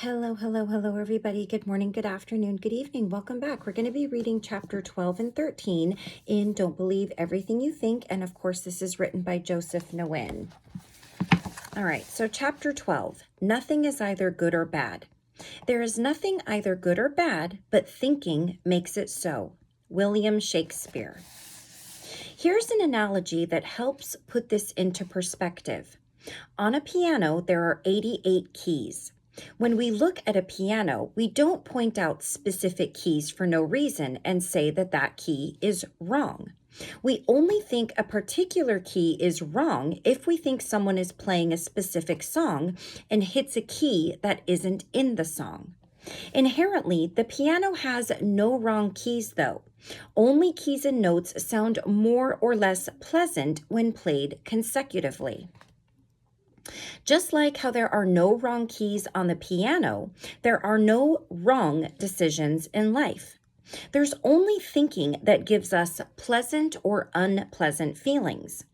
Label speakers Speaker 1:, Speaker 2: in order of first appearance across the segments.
Speaker 1: Hello, hello, hello, everybody. Good morning, good afternoon, good evening. Welcome back. We're going to be reading chapter 12 and 13 in Don't Believe Everything You Think. And of course, this is written by Joseph Nguyen. All right, so chapter 12, nothing is either good or bad. There is nothing either good or bad, but thinking makes it so. William Shakespeare. Here's an analogy that helps put this into perspective. On a piano, there are 88 keys. When we look at a piano, we don't point out specific keys for no reason and say that that key is wrong. We only think a particular key is wrong if we think someone is playing a specific song and hits a key that isn't in the song. Inherently, the piano has no wrong keys, though. Only keys and notes sound more or less pleasant when played consecutively. Just like how there are no wrong keys on the piano, there are no wrong decisions in life. There's only thinking that gives us pleasant or unpleasant feelings.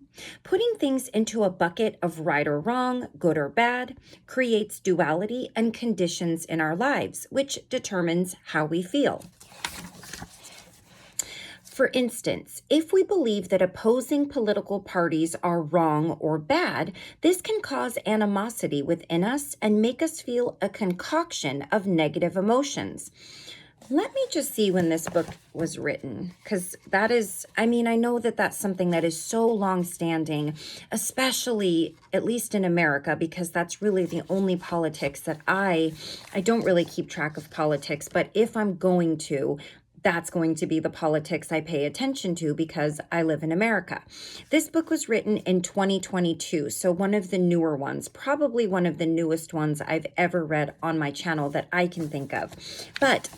Speaker 1: Putting things into a bucket of right or wrong, good or bad, creates duality and conditions in our lives, which determines how we feel. For instance, if we believe that opposing political parties are wrong or bad, this can cause animosity within us and make us feel a concoction of negative emotions. Let me just see when this book was written, because that is, I know that that's something that is so long-standing, especially, at least in America, because that's really the only politics that I don't really keep track of politics, but if I'm going to, that's going to be the politics I pay attention to because I live in America. This book was written in 2022, so one of the newer ones, probably one of the newest ones I've ever read on my channel that I can think of. But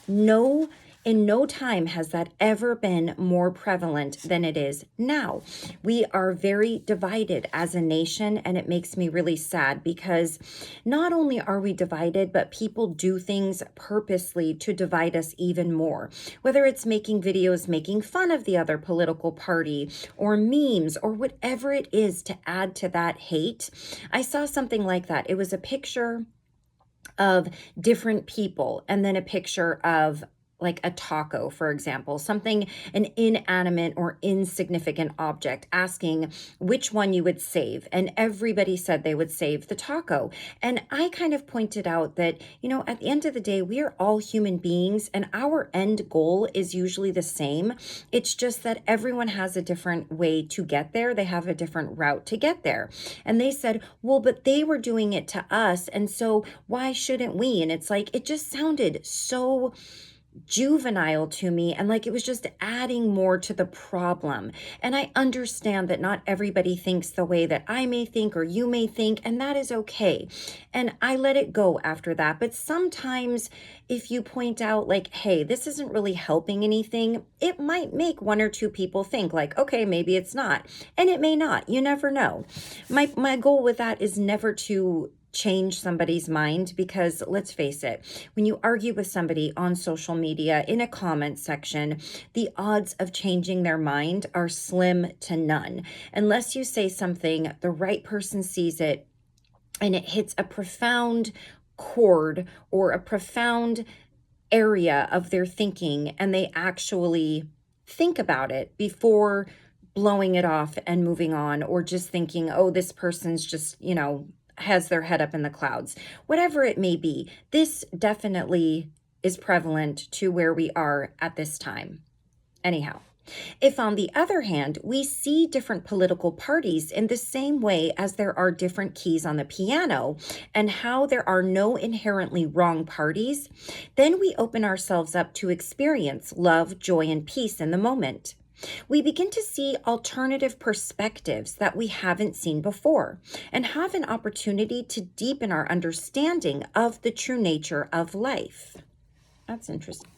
Speaker 1: in no time has that ever been more prevalent than it is now. We are very divided as a nation, and it makes me really sad because not only are we divided, but people do things purposely to divide us even more. Whether it's making videos making fun of the other political party or memes or whatever it is to add to that hate. I saw something like that. It was a picture of different people and then a picture of like a taco, for example, an inanimate or insignificant object, asking which one you would save. And everybody said they would save the taco. And I kind of pointed out that, at the end of the day, we are all human beings and our end goal is usually the same. It's just that everyone has a different way to get there. They have a different route to get there. And they said, well, but they were doing it to us. And so why shouldn't we? And it's like, it just sounded so juvenile to me, and like it was just adding more to the problem. And I understand that not everybody thinks the way that I may think or you may think, and that is okay. And I let it go after that. But sometimes if you point out like, hey, this isn't really helping anything, it might make one or two people think like, okay, maybe it's not. And it may not. You never know. My goal with that is never to change somebody's mind, because let's face it, when you argue with somebody on social media in a comment section, the odds of changing their mind are slim to none. Unless you say something, the right person sees it and it hits a profound chord or a profound area of their thinking, and they actually think about it before blowing it off and moving on, or just thinking, oh, this person's just, has their head up in the clouds. Whatever it may be, this definitely is prevalent to where we are at this time. Anyhow, if on the other hand, we see different political parties in the same way as there are different keys on the piano and how there are no inherently wrong parties, then we open ourselves up to experience love, joy, and peace in the moment. We begin to see alternative perspectives that we haven't seen before and have an opportunity to deepen our understanding of the true nature of life. That's interesting.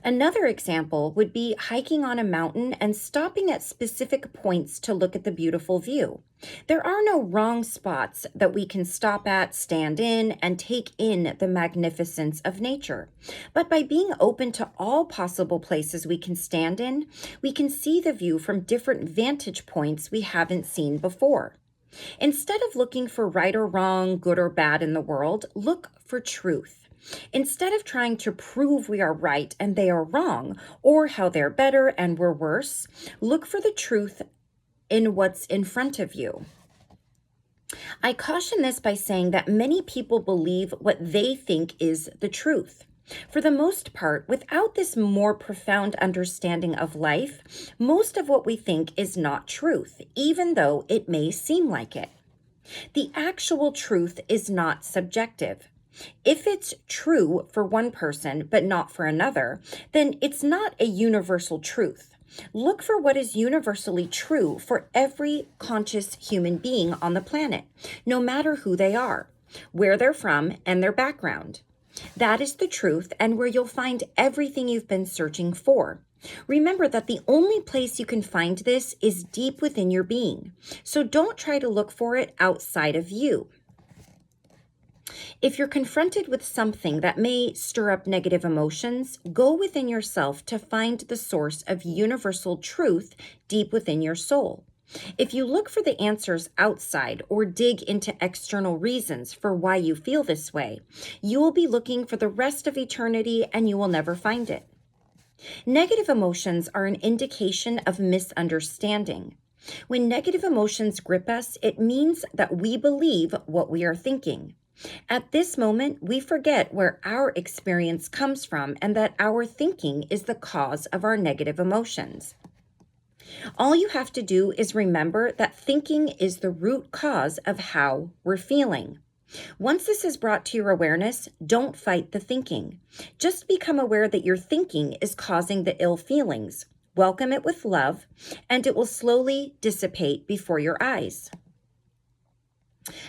Speaker 1: Another example would be hiking on a mountain and stopping at specific points to look at the beautiful view. There are no wrong spots that we can stop at, stand in, and take in the magnificence of nature. But by being open to all possible places we can stand in, we can see the view from different vantage points we haven't seen before. Instead of looking for right or wrong, good or bad in the world, look for truth. Instead of trying to prove we are right and they are wrong, or how they're better and we're worse, look for the truth in what's in front of you. I caution this by saying that many people believe what they think is the truth. For the most part, without this more profound understanding of life, most of what we think is not truth, even though it may seem like it. The actual truth is not subjective. If it's true for one person but not for another, then it's not a universal truth. Look for what is universally true for every conscious human being on the planet, no matter who they are, where they're from, and their background. That is the truth and where you'll find everything you've been searching for. Remember that the only place you can find this is deep within your being, so don't try to look for it outside of you. If you're confronted with something that may stir up negative emotions, go within yourself to find the source of universal truth deep within your soul. If you look for the answers outside or dig into external reasons for why you feel this way, you will be looking for the rest of eternity and you will never find it. Negative emotions are an indication of misunderstanding. When negative emotions grip us, it means that we believe what we are thinking. At this moment, we forget where our experience comes from and that our thinking is the cause of our negative emotions. All you have to do is remember that thinking is the root cause of how we're feeling. Once this is brought to your awareness, don't fight the thinking. Just become aware that your thinking is causing the ill feelings. Welcome it with love, and it will slowly dissipate before your eyes.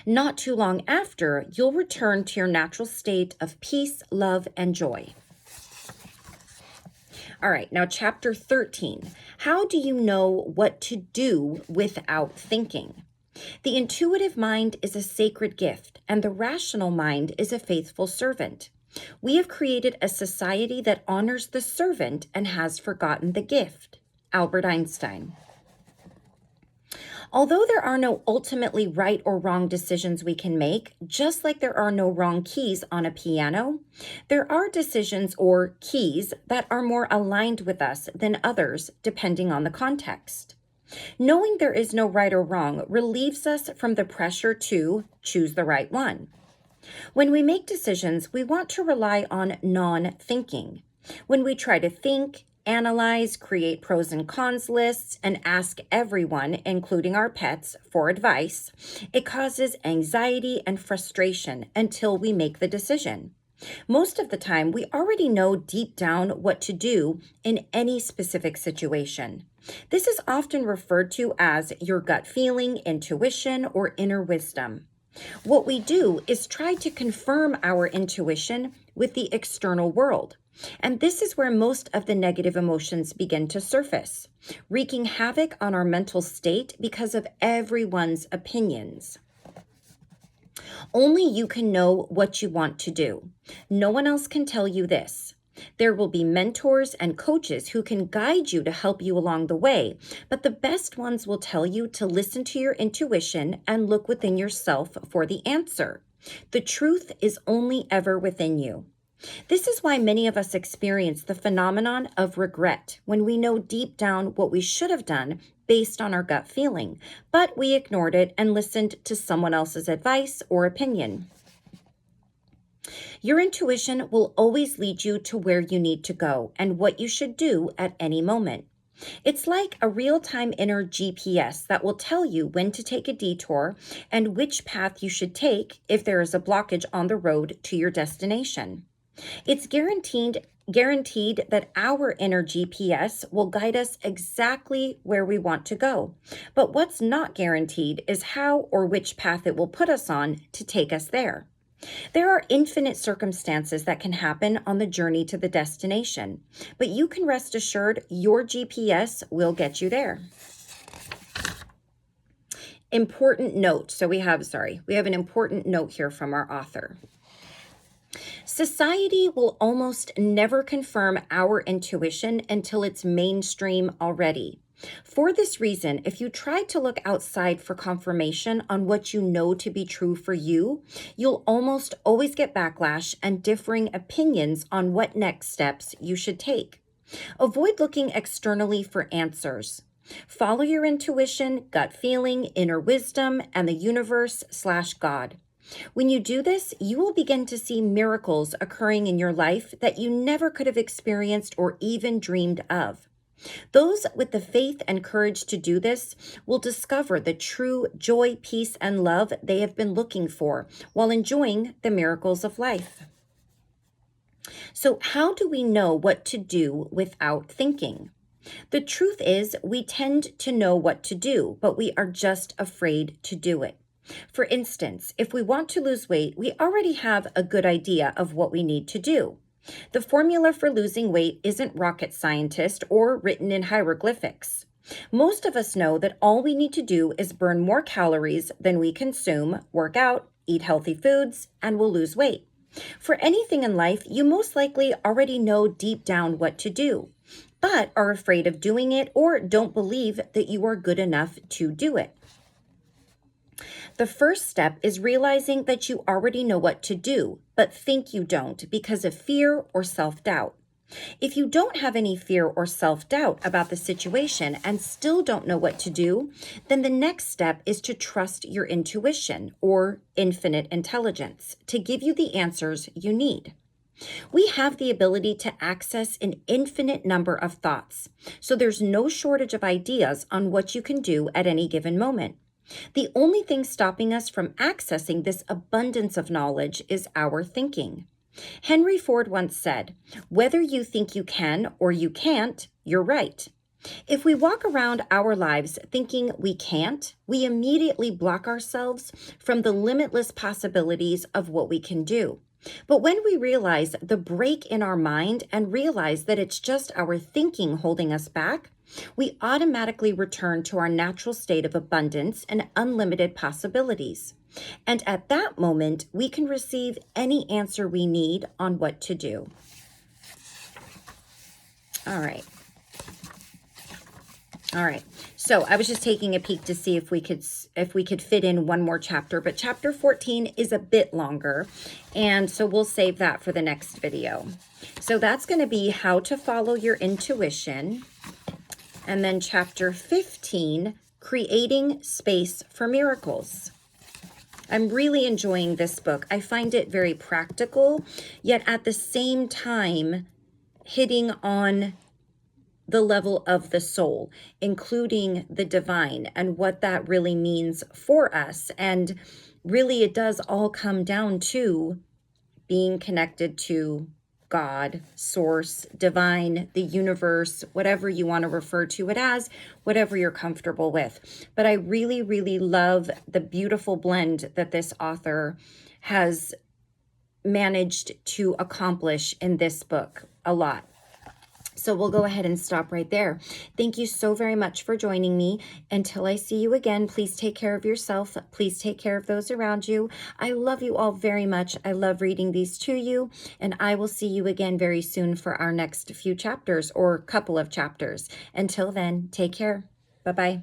Speaker 1: Not too long after, you'll return to your natural state of peace, love, and joy. All right, now chapter 13. How do you know what to do without thinking? The intuitive mind is a sacred gift, and the rational mind is a faithful servant. We have created a society that honors the servant and has forgotten the gift. Albert Einstein. Although there are no ultimately right or wrong decisions we can make, just like there are no wrong keys on a piano, there are decisions or keys that are more aligned with us than others, depending on the context. Knowing there is no right or wrong relieves us from the pressure to choose the right one. When we make decisions, we want to rely on non-thinking. When we try to think, analyze, create pros and cons lists, and ask everyone, including our pets, for advice, it causes anxiety and frustration until we make the decision. Most of the time, we already know deep down what to do in any specific situation. This is often referred to as your gut feeling, intuition, or inner wisdom. What we do is try to confirm our intuition with the external world. And this is where most of the negative emotions begin to surface, wreaking havoc on our mental state because of everyone's opinions. Only you can know what you want to do. No one else can tell you this. There will be mentors and coaches who can guide you to help you along the way, but the best ones will tell you to listen to your intuition and look within yourself for the answer. The truth is only ever within you. This is why many of us experience the phenomenon of regret when we know deep down what we should have done based on our gut feeling, but we ignored it and listened to someone else's advice or opinion. Your intuition will always lead you to where you need to go and what you should do at any moment. It's like a real-time inner GPS that will tell you when to take a detour and which path you should take if there is a blockage on the road to your destination. It's guaranteed that our inner GPS will guide us exactly where we want to go. But what's not guaranteed is how or which path it will put us on to take us there. There are infinite circumstances that can happen on the journey to the destination, but you can rest assured your GPS will get you there. Important note. We have an important note here from our author. Society will almost never confirm our intuition until it's mainstream already. For this reason, if you try to look outside for confirmation on what you know to be true for you, you'll almost always get backlash and differing opinions on what next steps you should take. Avoid looking externally for answers. Follow your intuition, gut feeling, inner wisdom, and the universe/God. When you do this, you will begin to see miracles occurring in your life that you never could have experienced or even dreamed of. Those with the faith and courage to do this will discover the true joy, peace, and love they have been looking for while enjoying the miracles of life. So, how do we know what to do without thinking? The truth is, we tend to know what to do, but we are just afraid to do it. For instance, if we want to lose weight, we already have a good idea of what we need to do. The formula for losing weight isn't rocket scientist or written in hieroglyphics. Most of us know that all we need to do is burn more calories than we consume, work out, eat healthy foods, and we'll lose weight. For anything in life, you most likely already know deep down what to do, but are afraid of doing it or don't believe that you are good enough to do it. The first step is realizing that you already know what to do, but think you don't because of fear or self-doubt. If you don't have any fear or self-doubt about the situation and still don't know what to do, then the next step is to trust your intuition or infinite intelligence to give you the answers you need. We have the ability to access an infinite number of thoughts, so there's no shortage of ideas on what you can do at any given moment. The only thing stopping us from accessing this abundance of knowledge is our thinking. Henry Ford once said, "Whether you think you can or you can't, you're right." If we walk around our lives thinking we can't, we immediately block ourselves from the limitless possibilities of what we can do. But when we realize the break in our mind and realize that it's just our thinking holding us back, we automatically return to our natural state of abundance and unlimited possibilities. And at that moment, we can receive any answer we need on what to do. All right. So I was just taking a peek to see if we could fit in one more chapter, but chapter 14 is a bit longer, and so we'll save that for the next video. So that's going to be how to follow your intuition. And then chapter 15, creating space for miracles. I'm really enjoying this book. I find it very practical, yet at the same time hitting on the level of the soul, including the divine and what that really means for us. And really, it does all come down to being connected to God, source, divine, the universe, whatever you want to refer to it as, whatever you're comfortable with. But I really, really love the beautiful blend that this author has managed to accomplish in this book a lot. So we'll go ahead and stop right there. Thank you so very much for joining me. Until I see you again, please take care of yourself. Please take care of those around you. I love you all very much. I love reading these to you, and I will see you again very soon for our next few chapters or couple of chapters. Until then, take care. Bye-bye.